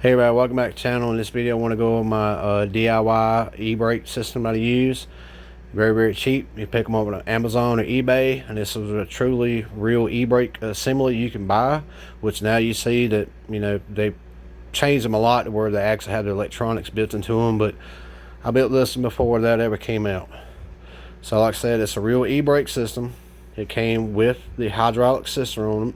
Hey everybody, welcome back to the channel. In this video I want to go over my DIY e-brake system that I use. Very cheap. You pick them up on Amazon or eBay, and this is a truly real e-brake assembly you can buy, which now you see that they changed them a lot to where they actually have the electronics built into them, but I built this before that ever came out. So like I said, it's a real e-brake system. It came with the hydraulic system on them.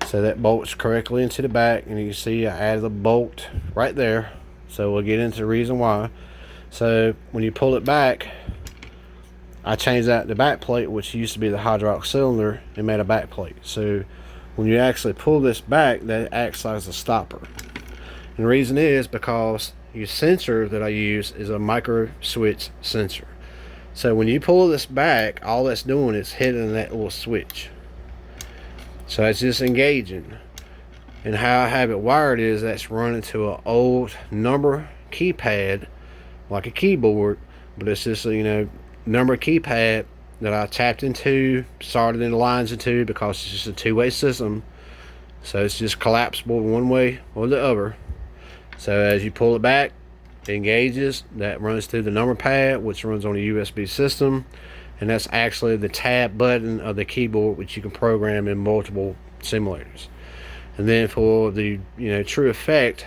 So that bolts correctly into the back, and you can see I added a bolt right there. So we'll get into the reason why. So when you pull it back, I changed out the back plate, which used to be the hydraulic cylinder, and made a back plate. So when you actually pull this back, that acts as a stopper. And the reason is because your sensor that I use is a micro switch sensor. So when you pull this back, all that's doing is hitting that little switch. So it's just engaging. And how I have it wired is that's running to an old number keypad, like a keyboard, but it's just a number keypad that I tapped into, started in the lines into, because it's just a two-way system. So it's just collapsible one way or the other. So as you pull it back, it engages. That runs to the number pad, which runs on a USB system. And that's actually the tab button of the keyboard, which you can program in multiple simulators. And then for the true effect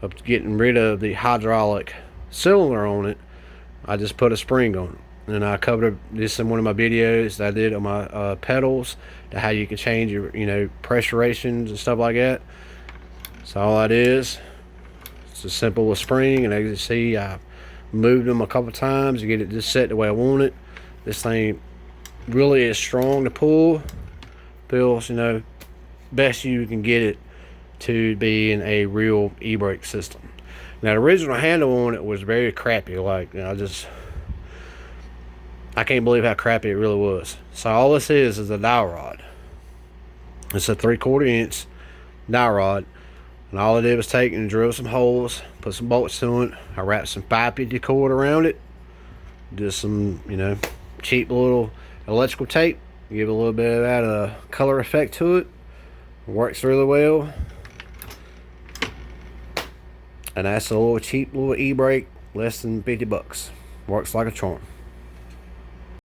of getting rid of the hydraulic cylinder on it, I just put a spring on it. And I covered this in one of my videos that I did on my pedals, to how you can change your pressure rations and stuff like that. So all that is, it's as simple as spring. And as you see, I moved them a couple times to get it just set the way I want it. This thing really is strong to pull. Feels, best you can get it to be in a real e-brake system. Now the original handle on it was very crappy. Like, I can't believe how crappy it really was. So all this is a dowel rod. It's a 3/4 inch dowel rod. And all I did was take and drill some holes, put some bolts to it. I wrapped some 550 cord around it. Just some, cheap little electrical tape. Give a little bit of that color effect to it. Works really well. And that's a little cheap little e-brake, less than 50 bucks. Works like a charm.